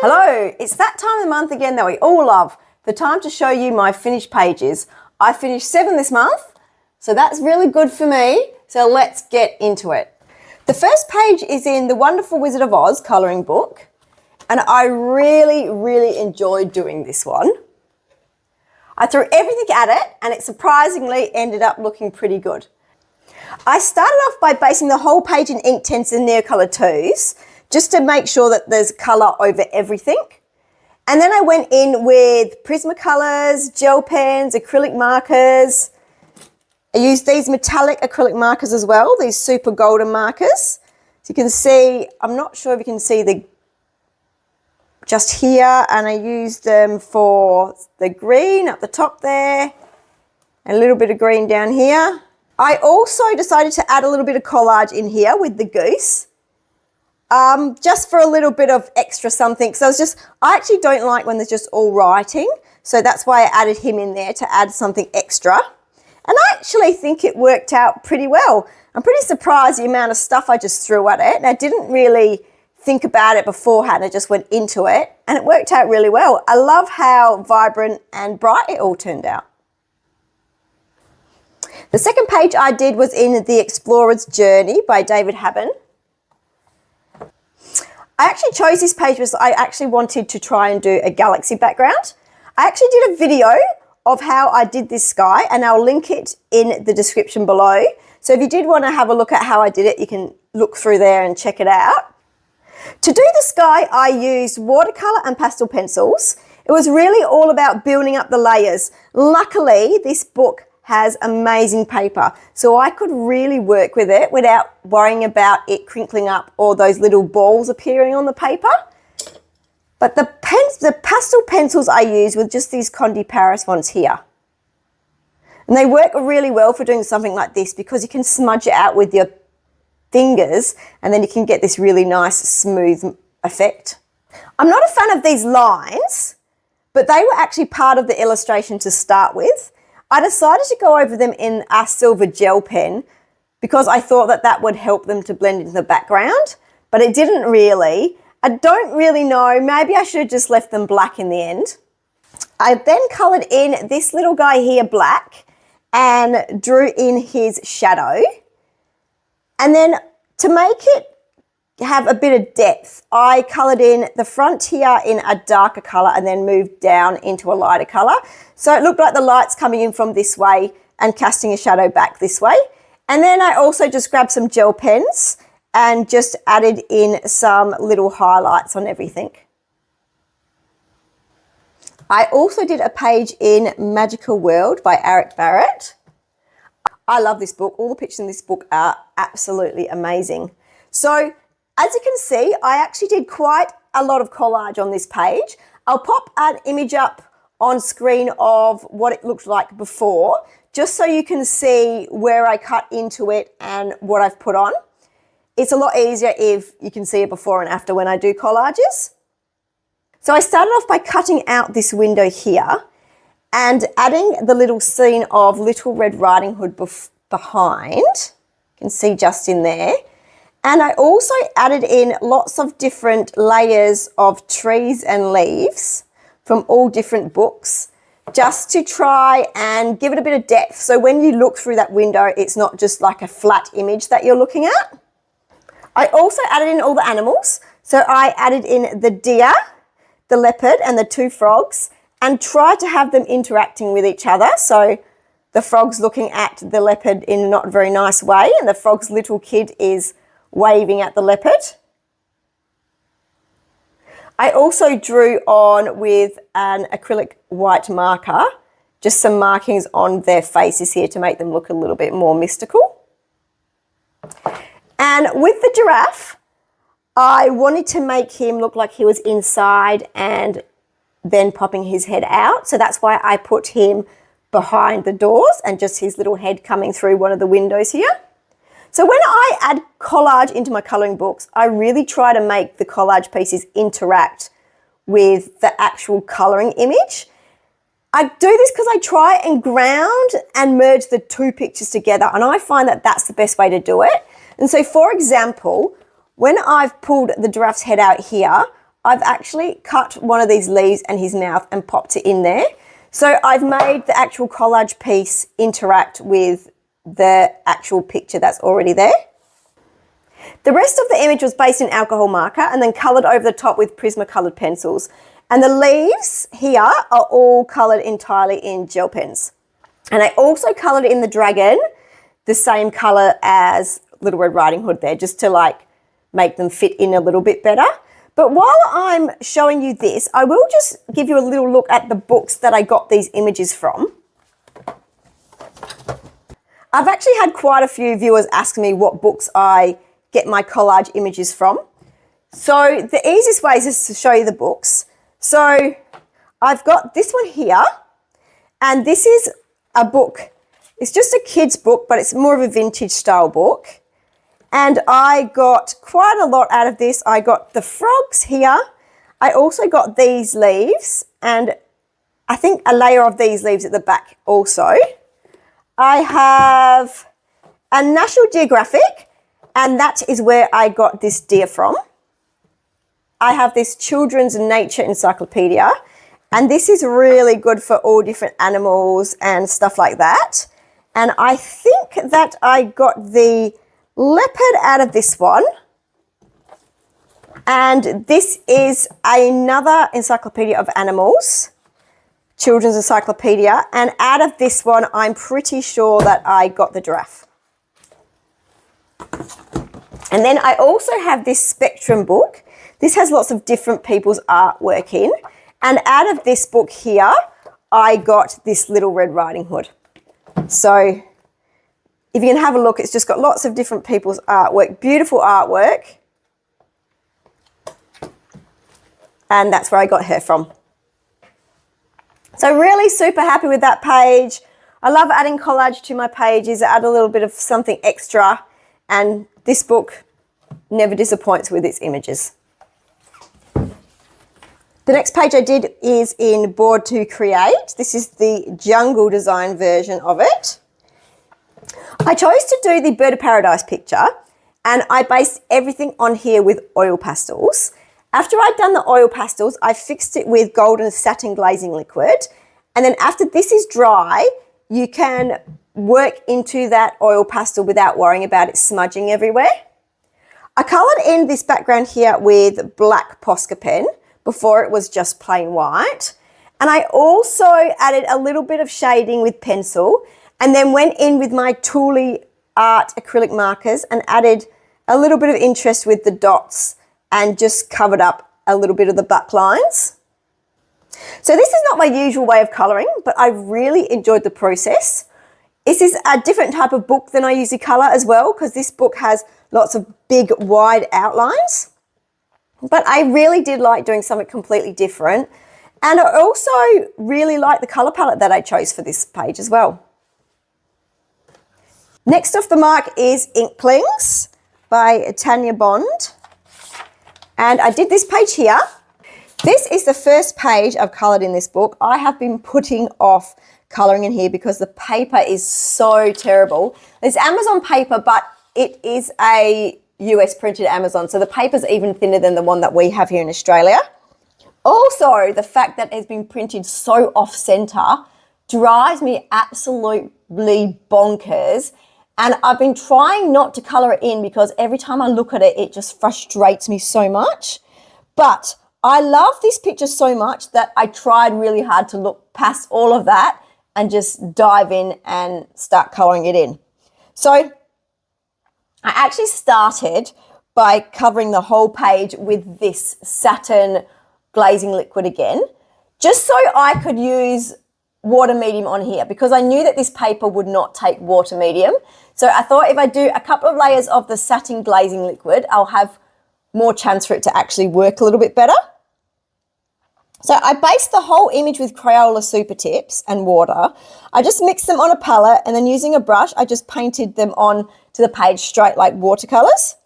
Hello, it's that time of the month again that we all love, the time to show you my finished pages. I finished 7 this month, so that's really good for me, so let's get into it. The first page is in The Wonderful Wizard of Oz colouring book, and I really enjoyed doing this one. I threw everything at it, and it surprisingly ended up looking pretty good. I started off by basing the whole page in Inktense and Neocolor 2s, just to make sure that there's colour over everything. And then I went in with Prismacolors, gel pens, acrylic markers. I used these metallic acrylic markers as well, these super golden markers. So you can see, I'm not sure if you can see just here, and I used them for the green up the top there, and a little bit of green down here. I also decided to add a little bit of collage in here with the goose. Just for a little bit of extra something. So I actually don't like when there's just all writing. So that's why I added him in there to add something extra. And I actually think it worked out pretty well. I'm pretty surprised the amount of stuff I just threw at it. And I didn't really think about it beforehand. I just went into it and it worked out really well. I love how vibrant and bright it all turned out. The second page I did was in The Explorer's Journey by David Haben. I actually chose this page because I actually wanted to try and do a galaxy background. I actually did a video of how I did this sky, and I'll link it in the description below. So if you did want to have a look at how I did it, you can look through there and check it out. To do the sky, I used watercolor and pastel pencils. It was really all about building up the layers. Luckily, this book has amazing paper, so I could really work with it without worrying about it crinkling up or those little balls appearing on the paper. But the pastel pencils I use were just these Conde Paris ones here. And they work really well for doing something like this because you can smudge it out with your fingers and then you can get this really nice smooth effect. I'm not a fan of these lines, but they were actually part of the illustration to start with. I decided to go over them in a silver gel pen because I thought that that would help them to blend into the background, but it didn't really. I don't really know, maybe I should have just left them black in the end. I then coloured in this little guy here black and drew in his shadow. And then to make it have a bit of depth, I coloured in the front here in a darker colour and then moved down into a lighter colour. So it looked like the light's coming in from this way and casting a shadow back this way. And then I also just grabbed some gel pens and just added in some little highlights on everything. I also did a page in Magical World by Eric Barrett. I love this book. All the pictures in this book are absolutely amazing. So as you can see, I actually did quite a lot of collage on this page. I'll pop an image up on screen of what it looked like before, just so you can see where I cut into it and what I've put on. It's a lot easier if you can see it before and after when I do collages. So I started off by cutting out this window here and adding the little scene of Little Red Riding Hood behind. You can see just in there. And I also added in lots of different layers of trees and leaves from all different books, just to try and give it a bit of depth. So when you look through that window, it's not just like a flat image that you're looking at. I also added in all the animals. So I added in the deer, the leopard, and the 2 frogs, and tried to have them interacting with each other. So the frog's looking at the leopard in a not very nice way, and the frog's little kid is waving at the leopard. I also drew on with an acrylic white marker, just some markings on their faces here to make them look a little bit more mystical. And with the giraffe, I wanted to make him look like he was inside and then popping his head out. So that's why I put him behind the doors and just his little head coming through one of the windows here. So when I add collage into my colouring books, I really try to make the collage pieces interact with the actual colouring image. I do this because I try and ground and merge the 2 pictures together, and I find that that's the best way to do it. And so, for example, when I've pulled the giraffe's head out here, I've actually cut one of these leaves and his mouth and popped it in there. So I've made the actual collage piece interact with the actual picture that's already there. The rest of the image was based in alcohol marker and then coloured over the top with Prismacolor pencils. And the leaves here are all coloured entirely in gel pens. And I also coloured in the dragon the same colour as Little Red Riding Hood there, just to like make them fit in a little bit better. But while I'm showing you this, I will just give you a little look at the books that I got these images from. I've actually had quite a few viewers ask me what books I get my collage images from. So the easiest way is just to show you the books. So I've got this one here, and this is a book. It's just a kid's book, but it's more of a vintage style book. And I got quite a lot out of this. I got the frogs here. I also got these leaves, and I think a layer of these leaves at the back also. I have a National Geographic, and that is where I got this deer from. I have this Children's Nature Encyclopedia, and this is really good for all different animals and stuff like that. And I think that I got the leopard out of this one. And this is another encyclopedia of animals, Children's Encyclopedia. And out of this one, I'm pretty sure that I got the giraffe. And then I also have this Spectrum book. This has lots of different people's artwork in. And out of this book here, I got this Little Red Riding Hood. So if you can have a look, it's just got lots of different people's artwork, beautiful artwork. And that's where I got her from. So really super happy with that page. I love adding collage to my pages, add a little bit of something extra. And this book never disappoints with its images. The next page I did is in Board to Create. This is the jungle design version of it. I chose to do the Bird of Paradise picture, and I based everything on here with oil pastels. After I'd done the oil pastels, I fixed it with golden satin glazing liquid. And then after this is dry, you can work into that oil pastel without worrying about it smudging everywhere. I coloured in this background here with black Posca pen. Before it was just plain white. And I also added a little bit of shading with pencil, and then went in with my Thule Art acrylic markers and added a little bit of interest with the dots and just covered up a little bit of the back lines. So this is not my usual way of colouring, but I really enjoyed the process. This is a different type of book than I usually colour as well, because this book has lots of big wide outlines. But I really did like doing something completely different. And I also really like the colour palette that I chose for this page as well. Next off the mark is Inklings by Tanya Bond. And I did this page here. This is the first page I've coloured in this book. I have been putting off colouring in here because the paper is so terrible. It's Amazon paper, but it is a US printed Amazon, so the paper's even thinner than the one that we have here in Australia. Also, the fact that it's been printed so off-center drives me absolutely bonkers, and I've been trying not to colour it in because every time I look at it, it just frustrates me so much. But I love this picture so much that I tried really hard to look past all of that and just dive in and start colouring it in. So I actually started by covering the whole page with this satin glazing liquid again, just so I could use water medium on here because I knew that this paper would not take water medium. So I thought if I do a couple of layers of the satin glazing liquid, I'll have more chance for it to actually work a little bit better. So I based the whole image with Crayola Super Tips and water. I just mixed them on a palette, and then using a brush, I just painted them on to the page straight like watercolours.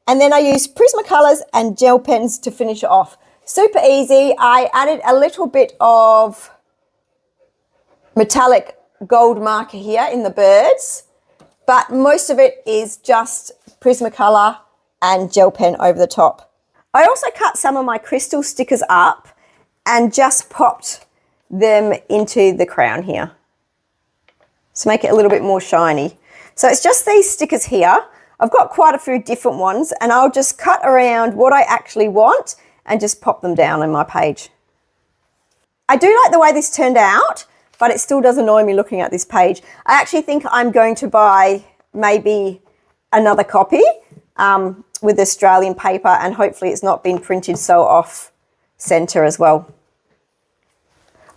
And then I used Prismacolors and gel pens to finish it off. Super easy. I added a little bit of metallic gold marker here in the birds, but most of it is just Prismacolor and gel pen over the top. I also cut some of my crystal stickers up and just popped them into the crown here to make it a little bit more shiny. So it's just these stickers here. I've got quite a few different ones, and I'll just cut around what I actually want and just pop them down on my page. I do like the way this turned out, but it still does annoy me looking at this page. I actually think I'm going to buy maybe another copy with Australian paper, and hopefully it's not been printed so off center as well.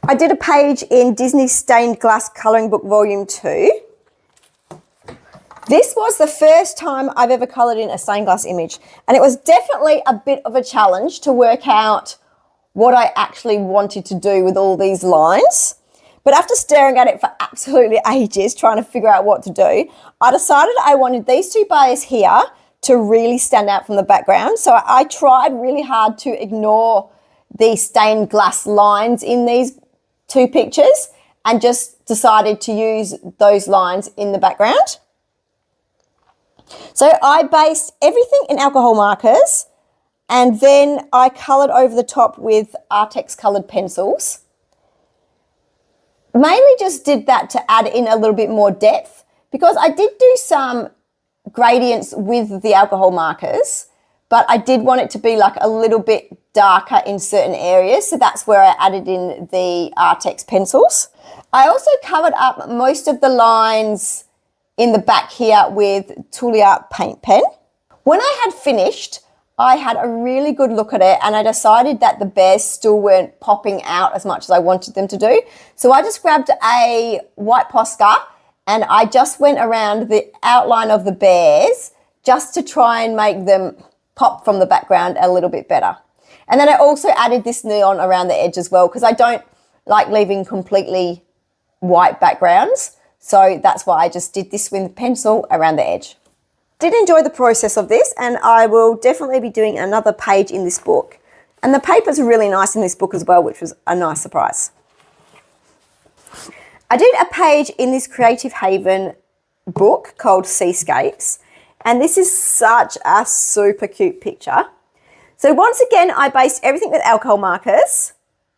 I did a page in Disney Stained Glass Colouring Book Volume 2. This was the first time I've ever coloured in a stained glass image, and it was definitely a bit of a challenge to work out what I actually wanted to do with all these lines. But after staring at it for absolutely ages, trying to figure out what to do, I decided I wanted these two bars here to really stand out from the background. So I tried really hard to ignore the stained glass lines in these two pictures and just decided to use those lines in the background. So I based everything in alcohol markers, and then I coloured over the top with Artex coloured pencils. Mainly just did that to add in a little bit more depth, because I did do some gradients with the alcohol markers, but I did want it to be like a little bit darker in certain areas, so that's where I added in the Artex pencils. I also covered up most of the lines in the back here with Tulia paint pen. When I had finished, I had a really good look at it, and I decided that the bears still weren't popping out as much as I wanted them to do. So I just grabbed a white Posca and I just went around the outline of the bears just to try and make them pop from the background a little bit better. And then I also added this neon around the edge as well, because I don't like leaving completely white backgrounds. So that's why I just did this with pencil around the edge. Did enjoy the process of this, and I will definitely be doing another page in this book. And the paper's really nice in this book as well, which was a nice surprise. I did a page in this Creative Haven book called Seascapes, and this is such a super cute picture. So once again, I based everything with alcohol markers.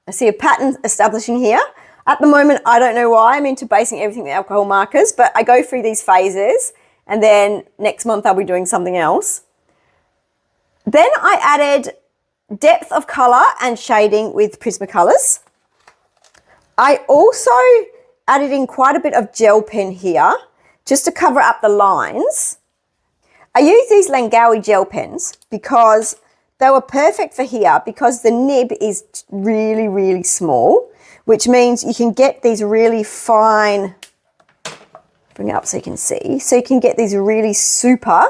I see a pattern establishing here. At the moment, I don't know why I'm into basing everything with alcohol markers, but I go through these phases, and then next month I'll be doing something else. Then I added depth of colour and shading with Prismacolors. I also added in quite a bit of gel pen here, just to cover up the lines. I use these Langkawi gel pens because they were perfect for here, because the nib is really, really small, which means you can get these really fine, bring it up so you can see, so you can get these really super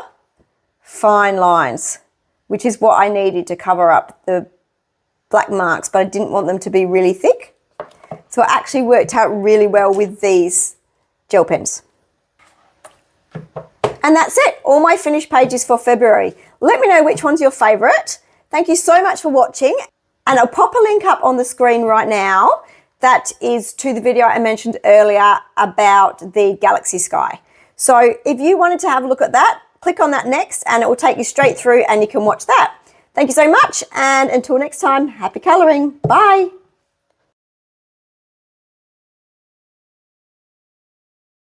fine lines, which is what I needed to cover up the black marks, but I didn't want them to be really thick. So it actually worked out really well with these gel pens. And that's it, all my finished pages for February. Let me know which one's your favourite. Thank you so much for watching, and I'll pop a link up on the screen right now that is to the video I mentioned earlier about the galaxy sky. So if you wanted to have a look at that, click on that next and it will take you straight through and you can watch that. Thank you so much, and until next time, happy colouring. Bye.